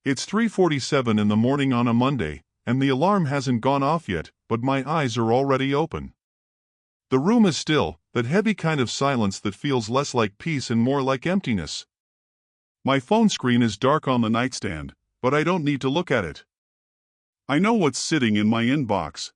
It's 3:47 in the morning on a Monday, and the alarm hasn't gone off yet, but my eyes are already open. The room is still, that heavy kind of silence that feels less like peace and more like emptiness. My phone screen is dark on the nightstand, but I don't need to look at it. I know what's sitting in my inbox.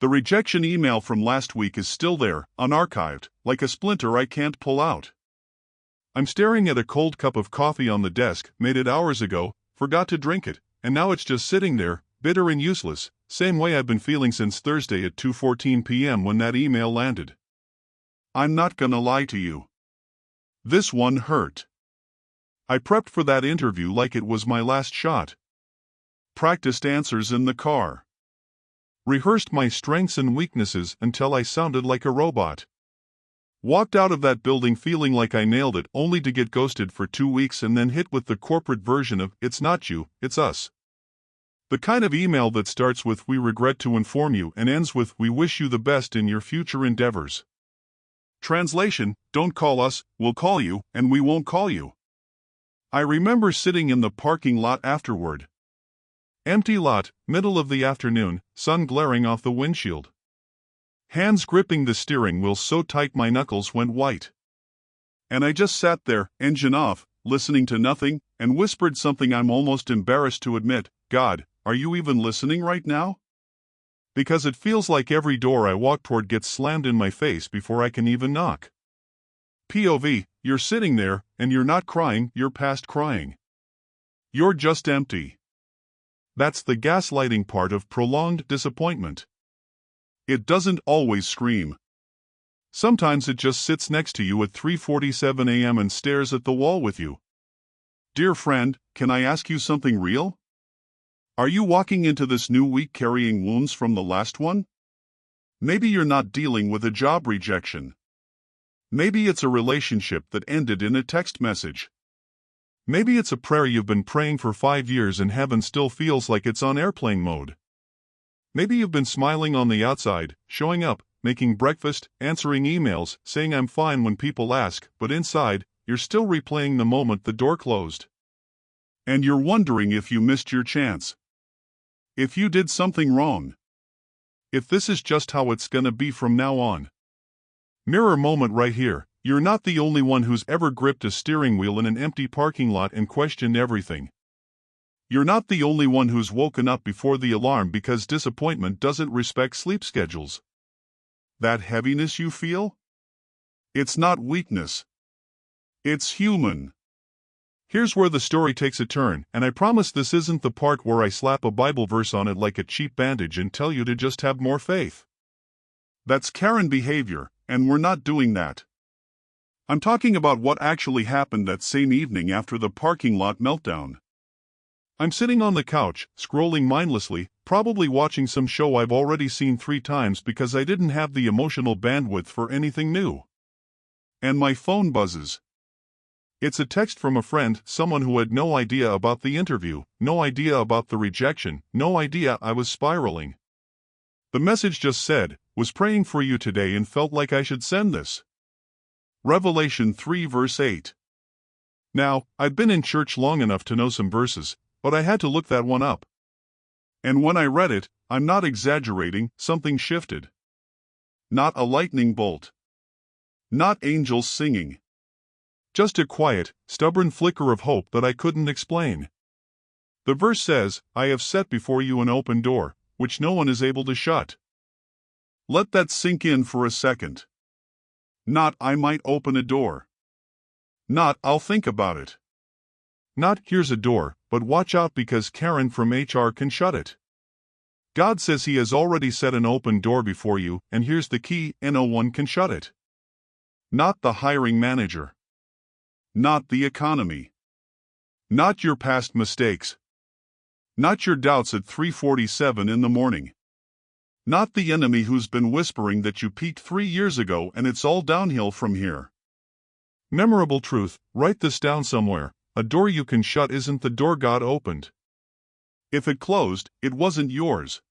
The rejection email from last week is still there, unarchived, like a splinter I can't pull out. I'm staring at a cold cup of coffee on the desk, made it hours ago, forgot to drink it, and now it's just sitting there, bitter and useless, same way I've been feeling since Thursday at 2:14 p.m. when that email landed. I'm not gonna lie to you. This one hurt. I prepped for that interview like it was my last shot. Practiced answers in the car. Rehearsed my strengths and weaknesses until I sounded like a robot. Walked out of that building feeling like I nailed it, only to get ghosted for 2 weeks and then hit with the corporate version of "It's not you, it's us." The kind of email that starts with "We regret to inform you" and ends with "We wish you the best in your future endeavors." Translation: don't call us, we'll call you, and we won't call you. I remember sitting in the parking lot afterward. Empty lot, middle of the afternoon, sun glaring off the windshield. Hands gripping the steering wheel so tight my knuckles went white. And I just sat there, engine off, listening to nothing, and whispered something I'm almost embarrassed to admit: God, are you even listening right now? Because it feels like every door I walk toward gets slammed in my face before I can even knock. POV, you're sitting there, and you're not crying, you're past crying. You're just empty. That's the gaslighting part of prolonged disappointment. It doesn't always scream. Sometimes it just sits next to you at 3:47 a.m. and stares at the wall with you. Dear friend, can I ask you something real? Are you walking into this new week carrying wounds from the last one? Maybe you're not dealing with a job rejection. Maybe it's a relationship that ended in a text message. Maybe it's a prayer you've been praying for 5 years and heaven still feels like it's on airplane mode. Maybe you've been smiling on the outside, showing up, making breakfast, answering emails, saying I'm fine when people ask, but inside, you're still replaying the moment the door closed. And you're wondering if you missed your chance. If you did something wrong. If this is just how it's gonna be from now on. Mirror moment right here. You're not the only one who's ever gripped a steering wheel in an empty parking lot and questioned everything. You're not the only one who's woken up before the alarm because disappointment doesn't respect sleep schedules. That heaviness you feel? It's not weakness. It's human. Here's where the story takes a turn, and I promise this isn't the part where I slap a Bible verse on it like a cheap bandage and tell you to just have more faith. That's Karen behavior, and we're not doing that. I'm talking about what actually happened that same evening after the parking lot meltdown. I'm sitting on the couch, scrolling mindlessly, probably watching some show I've already seen 3 times because I didn't have the emotional bandwidth for anything new. And my phone buzzes. It's a text from a friend, someone who had no idea about the interview, no idea about the rejection, no idea I was spiraling. The message just said, "Was praying for you today and felt like I should send this." Revelation 3 verse 8. Now, I've been in church long enough to know some verses, but I had to look that one up. And when I read it, I'm not exaggerating, something shifted. Not a lightning bolt. Not angels singing. Just a quiet, stubborn flicker of hope that I couldn't explain. The verse says, "I have set before you an open door, which no one is able to shut." Let that sink in for a second. Not "I might open a door." Not "I'll think about it." Not "here's a door, but watch out because Karen from HR can shut it." God says He has already set an open door before you, and here's the key: no one can shut it. Not the hiring manager. Not the economy. Not your past mistakes. Not your doubts at 3:47 in the morning. Not the enemy who's been whispering that you peaked 3 years ago and it's all downhill from here. Memorable truth, write this down somewhere: a door you can shut isn't the door God opened. If it closed, it wasn't yours.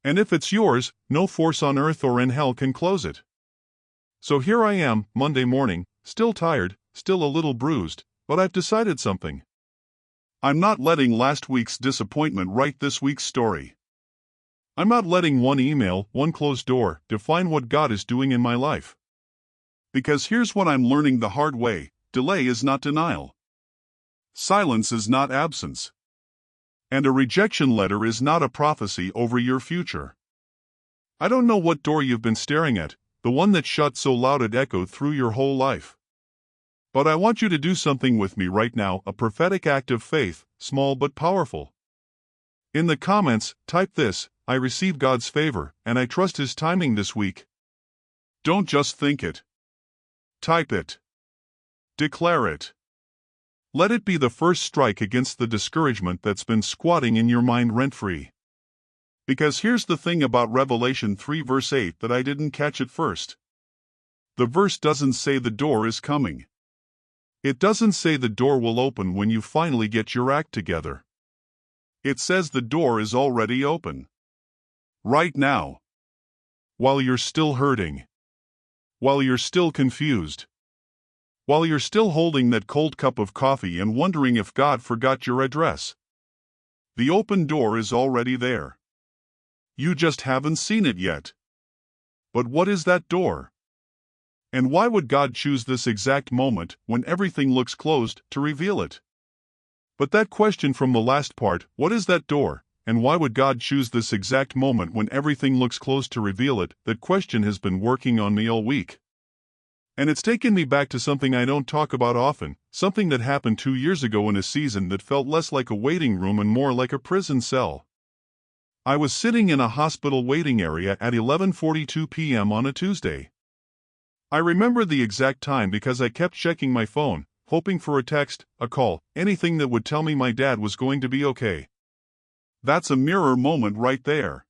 And if it's yours, no force on earth or in hell can close it. So here I am, Monday morning, still tired, still a little bruised, but I've decided something. I'm not letting last week's disappointment write this week's story. I'm not letting one email, one closed door, define what God is doing in my life. Because here's what I'm learning the hard way: delay is not denial. Silence is not absence. And a rejection letter is not a prophecy over your future. I don't know what door you've been staring at, the one that shut so loud it echoed through your whole life. But I want you to do something with me right now, a prophetic act of faith, small but powerful. In the comments, type this: I receive God's favor, and I trust His timing this week. Don't just think it. Type it. Declare it. Let it be the first strike against the discouragement that's been squatting in your mind rent-free. Because here's the thing about Revelation 3 verse 8 that I didn't catch at first. The verse doesn't say the door is coming. It doesn't say the door will open when you finally get your act together. It says the door is already open. Right now. While you're still hurting. While you're still confused. While you're still holding that cold cup of coffee and wondering if God forgot your address. The open door is already there. You just haven't seen it yet. But what is that door? And why would God choose this exact moment, when everything looks closed, to reveal it? But that question from the last part, what is that door, and why would God choose this exact moment when everything looks closed to reveal it, that question has been working on me all week. And it's taken me back to something I don't talk about often, something that happened 2 years ago in a season that felt less like a waiting room and more like a prison cell. I was sitting in a hospital waiting area at 11:42 p.m. on a Tuesday. I remember the exact time because I kept checking my phone, hoping for a text, a call, anything that would tell me my dad was going to be okay. That's a mirror moment right there.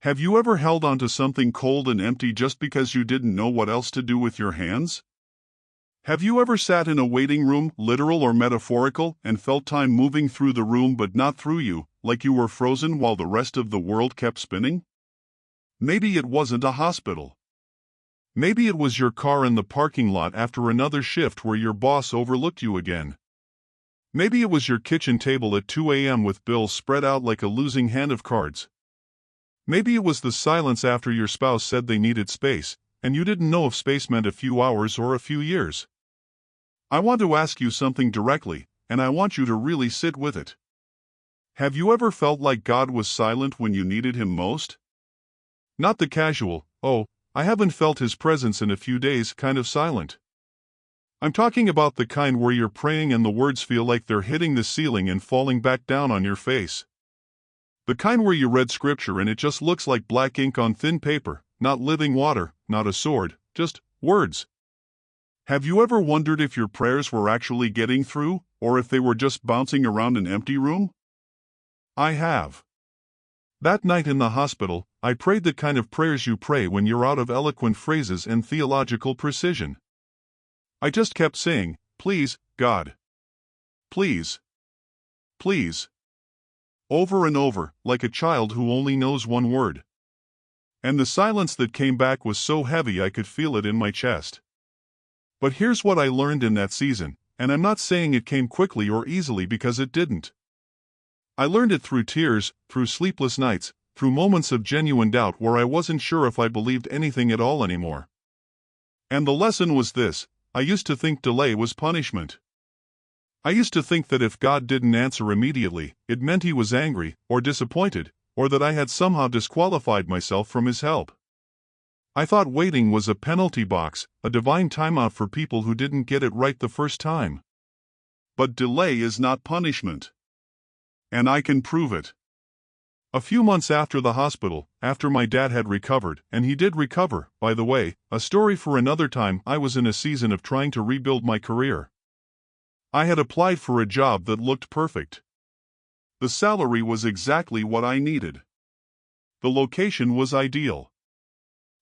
Have you ever held onto something cold and empty just because you didn't know what else to do with your hands? Have you ever sat in a waiting room, literal or metaphorical, and felt time moving through the room but not through you, like you were frozen while the rest of the world kept spinning? Maybe it wasn't a hospital. Maybe it was your car in the parking lot after another shift where your boss overlooked you again. Maybe it was your kitchen table at 2 a.m. with bills spread out like a losing hand of cards. Maybe it was the silence after your spouse said they needed space, and you didn't know if space meant a few hours or a few years. I want to ask you something directly, and I want you to really sit with it. Have you ever felt like God was silent when you needed Him most? Not the casual, "Oh, I haven't felt His presence in a few days" kind of silent. I'm talking about the kind where you're praying and the words feel like they're hitting the ceiling and falling back down on your face. The kind where you read scripture and it just looks like black ink on thin paper, not living water, not a sword, just words. Have you ever wondered if your prayers were actually getting through, or if they were just bouncing around an empty room? I have. That night in the hospital, I prayed the kind of prayers you pray when you're out of eloquent phrases and theological precision. I just kept saying, "Please, God. Please. Please." Over and over, like a child who only knows one word. And the silence that came back was so heavy I could feel it in my chest. But here's what I learned in that season, and I'm not saying it came quickly or easily because it didn't. I learned it through tears, through sleepless nights, through moments of genuine doubt where I wasn't sure if I believed anything at all anymore. And the lesson was this: I used to think delay was punishment. I used to think that if God didn't answer immediately, it meant He was angry, or disappointed, or that I had somehow disqualified myself from His help. I thought waiting was a penalty box, a divine timeout for people who didn't get it right the first time. But delay is not punishment. And I can prove it. A few months after the hospital, after my dad had recovered, and he did recover, by the way, a story for another time, I was in a season of trying to rebuild my career. I had applied for a job that looked perfect. The salary was exactly what I needed. The location was ideal.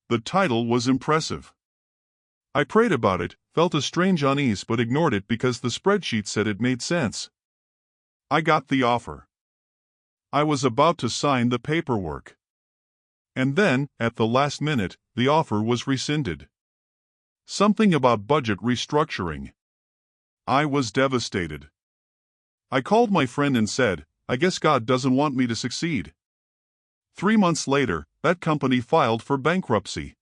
The title was impressive. I prayed about it, felt a strange unease but ignored it because the spreadsheet said it made sense. I got the offer. I was about to sign the paperwork. And then, at the last minute, the offer was rescinded. Something about budget restructuring. I was devastated. I called my friend and said, I guess God doesn't want me to succeed. 3 months later, that company filed for bankruptcy.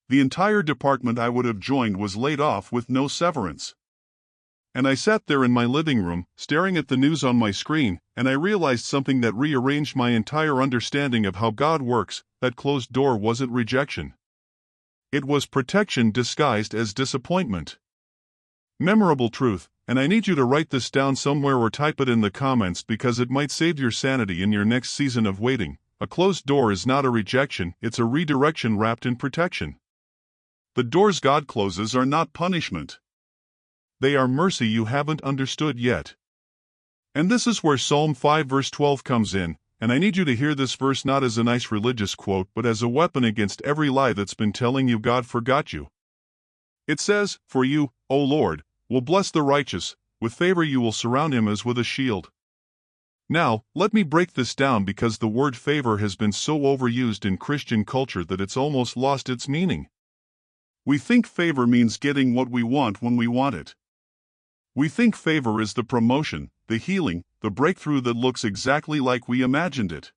The entire department I would have joined was laid off with no severance. And I sat there in my living room, staring at the news on my screen, and I realized something that rearranged my entire understanding of how God works. That closed door wasn't rejection. It was protection disguised as disappointment. Memorable truth, and I need you to write this down somewhere or type it in the comments because it might save your sanity in your next season of waiting. A closed door is not a rejection, it's a redirection wrapped in protection. The doors God closes are not punishment. They are mercy you haven't understood yet. And this is where Psalm 5 verse 12 comes in, and I need you to hear this verse not as a nice religious quote but as a weapon against every lie that's been telling you God forgot you. It says, For you, O Lord, will bless the righteous, with favor you will surround him as with a shield. Now, let me break this down because the word favor has been so overused in Christian culture that it's almost lost its meaning. We think favor means getting what we want when we want it. We think favor is the promotion, the healing, the breakthrough that looks exactly like we imagined it.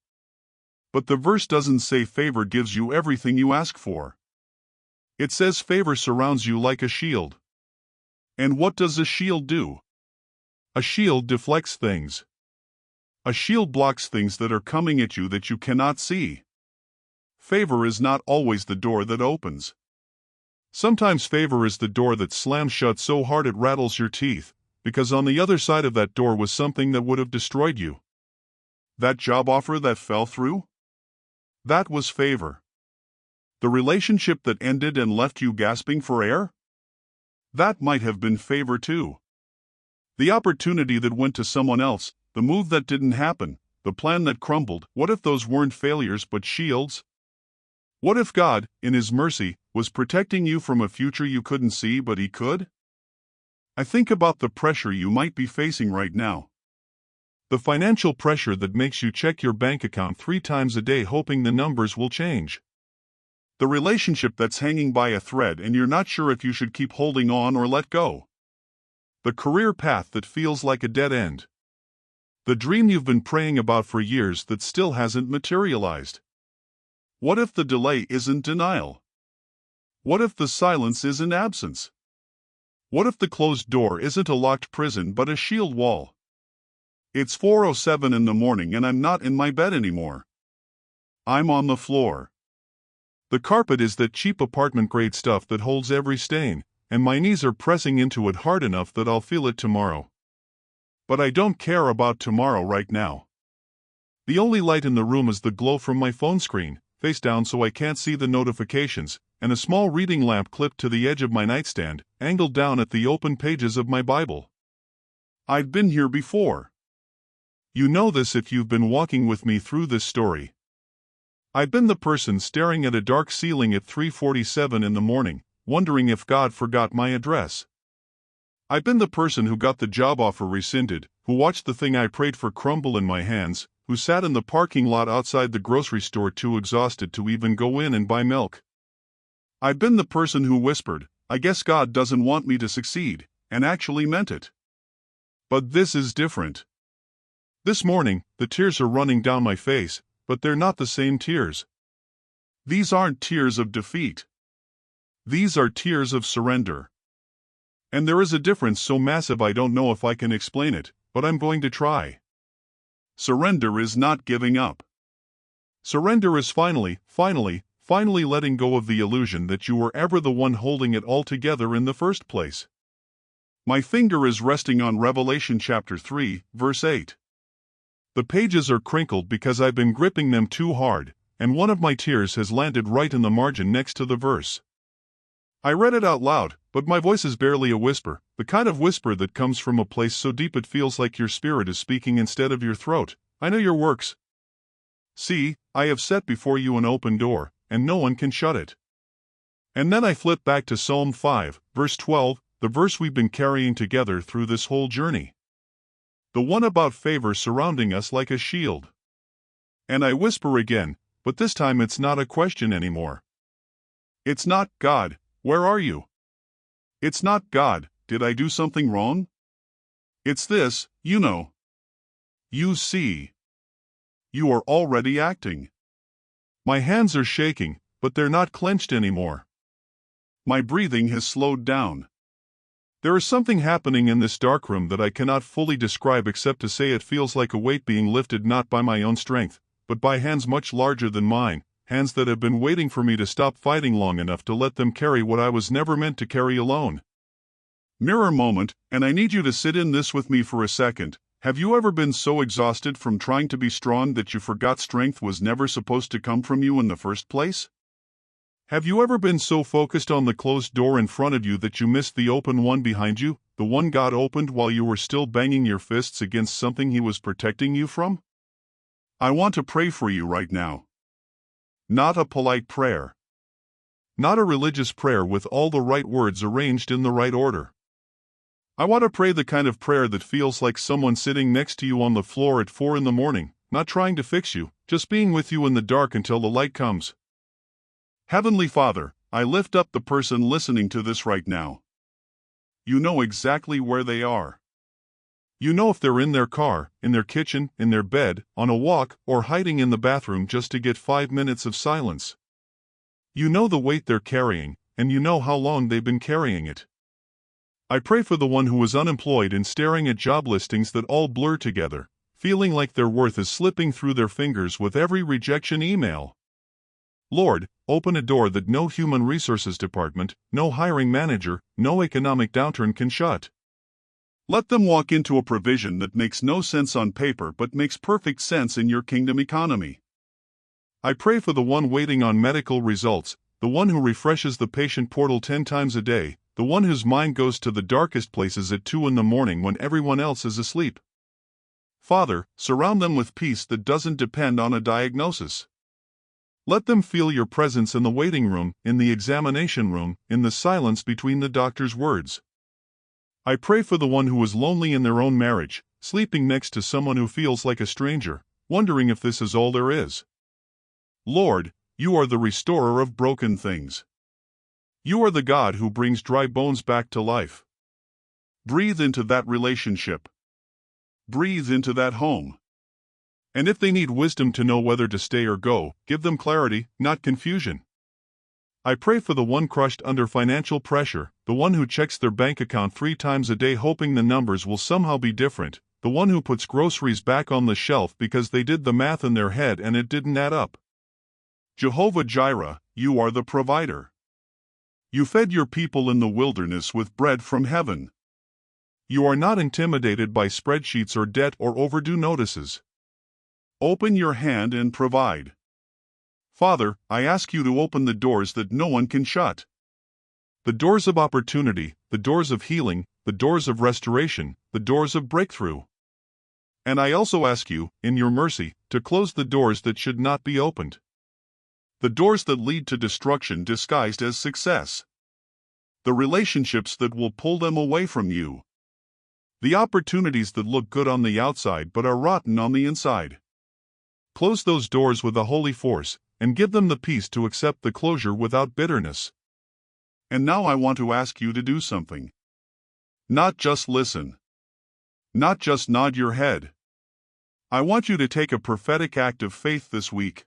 But the verse doesn't say favor gives you everything you ask for. It says favor surrounds you like a shield. And what does a shield do? A shield deflects things. A shield blocks things that are coming at you that you cannot see. Favor is not always the door that opens. Sometimes favor is the door that slams shut so hard it rattles your teeth, because on the other side of that door was something that would have destroyed you. That job offer that fell through? That was favor. The relationship that ended and left you gasping for air? That might have been favor too. The opportunity that went to someone else, the move that didn't happen, the plan that crumbled, what if those weren't failures but shields? What if God, in His mercy, was protecting you from a future you couldn't see but He could? I think about the pressure you might be facing right now. The financial pressure that makes you check your bank account 3 times a day hoping the numbers will change. The relationship that's hanging by a thread and you're not sure if you should keep holding on or let go. The career path that feels like a dead end. The dream you've been praying about for years that still hasn't materialized. What if the delay isn't denial? What if the silence isn't absence? What if the closed door isn't a locked prison but a shield wall? It's 4:07 in the morning and I'm not in my bed anymore. I'm on the floor. The carpet is that cheap apartment-grade stuff that holds every stain, and my knees are pressing into it hard enough that I'll feel it tomorrow. But I don't care about tomorrow right now. The only light in the room is the glow from my phone screen, face down so I can't see the notifications, and a small reading lamp clipped to the edge of my nightstand, angled down at the open pages of my Bible. I've been here before. You know this if you've been walking with me through this story. I've been the person staring at a dark ceiling at 3:47 in the morning, wondering if God forgot my address. I've been the person who got the job offer rescinded, who watched the thing I prayed for crumble in my hands, who sat in the parking lot outside the grocery store too exhausted to even go in and buy milk. I've been the person who whispered, I guess God doesn't want me to succeed, and actually meant it. But this is different. This morning, the tears are running down my face, but they're not the same tears. These aren't tears of defeat. These are tears of surrender. And there is a difference so massive I don't know if I can explain it, but I'm going to try. Surrender is not giving up. Surrender is finally letting go of the illusion that you were ever the one holding it all together in the first place. My finger is resting on Revelation chapter 3, verse 8. The pages are crinkled because I've been gripping them too hard, and one of my tears has landed right in the margin next to the verse. I read it out loud, but my voice is barely a whisper, the kind of whisper that comes from a place so deep it feels like your spirit is speaking instead of your throat. I know your works. See, I have set before you an open door, and no one can shut it. And then I flip back to Psalm 5, verse 12, the verse we've been carrying together through this whole journey. The one about favor surrounding us like a shield. And I whisper again, but this time it's not a question anymore. It's not, God, where are you? It's not, God, did I do something wrong? It's this, You know. You see. You are already acting. My hands are shaking, but they're not clenched anymore. My breathing has slowed down. There is something happening in this darkroom that I cannot fully describe except to say it feels like a weight being lifted not by my own strength, but by hands much larger than mine, hands that have been waiting for me to stop fighting long enough to let them carry what I was never meant to carry alone. Mirror moment, and I need you to sit in this with me for a second. Have you ever been so exhausted from trying to be strong that you forgot strength was never supposed to come from you in the first place? Have you ever been so focused on the closed door in front of you that you missed the open one behind you, the one God opened while you were still banging your fists against something He was protecting you from? I want to pray for you right now. Not a polite prayer. Not a religious prayer with all the right words arranged in the right order. I want to pray the kind of prayer that feels like someone sitting next to you on the floor at 4 in the morning, not trying to fix you, just being with you in the dark until the light comes. Heavenly Father, I lift up the person listening to this right now. You know exactly where they are. You know if they're in their car, in their kitchen, in their bed, on a walk, or hiding in the bathroom just to get 5 minutes of silence. You know the weight they're carrying, and you know how long they've been carrying it. I pray for the one who is unemployed and staring at job listings that all blur together, feeling like their worth is slipping through their fingers with every rejection email. Lord, open a door that no human resources department, no hiring manager, no economic downturn can shut. Let them walk into a provision that makes no sense on paper but makes perfect sense in your kingdom economy. I pray for the one waiting on medical results, the one who refreshes the patient portal 10 times a day, the one whose mind goes to the darkest places at 2 in the morning when everyone else is asleep. Father, surround them with peace that doesn't depend on a diagnosis. Let them feel your presence in the waiting room, in the examination room, in the silence between the doctor's words. I pray for the one who is lonely in their own marriage, sleeping next to someone who feels like a stranger, wondering if this is all there is. Lord, you are the restorer of broken things. You are the God who brings dry bones back to life. Breathe into that relationship. Breathe into that home. And if they need wisdom to know whether to stay or go, give them clarity, not confusion. I pray for the one crushed under financial pressure, the one who checks their bank account 3 times a day hoping the numbers will somehow be different, the one who puts groceries back on the shelf because they did the math in their head and it didn't add up. Jehovah Jireh, you are the provider. You fed your people in the wilderness with bread from heaven. You are not intimidated by spreadsheets or debt or overdue notices. Open your hand and provide. Father, I ask you to open the doors that no one can shut. The doors of opportunity, the doors of healing, the doors of restoration, the doors of breakthrough. And I also ask you, in your mercy, to close the doors that should not be opened. The doors that lead to destruction disguised as success. The relationships that will pull them away from you. The opportunities that look good on the outside but are rotten on the inside. Close those doors with a holy force, and give them the peace to accept the closure without bitterness. And now I want to ask you to do something. Not just listen. Not just nod your head. I want you to take a prophetic act of faith this week.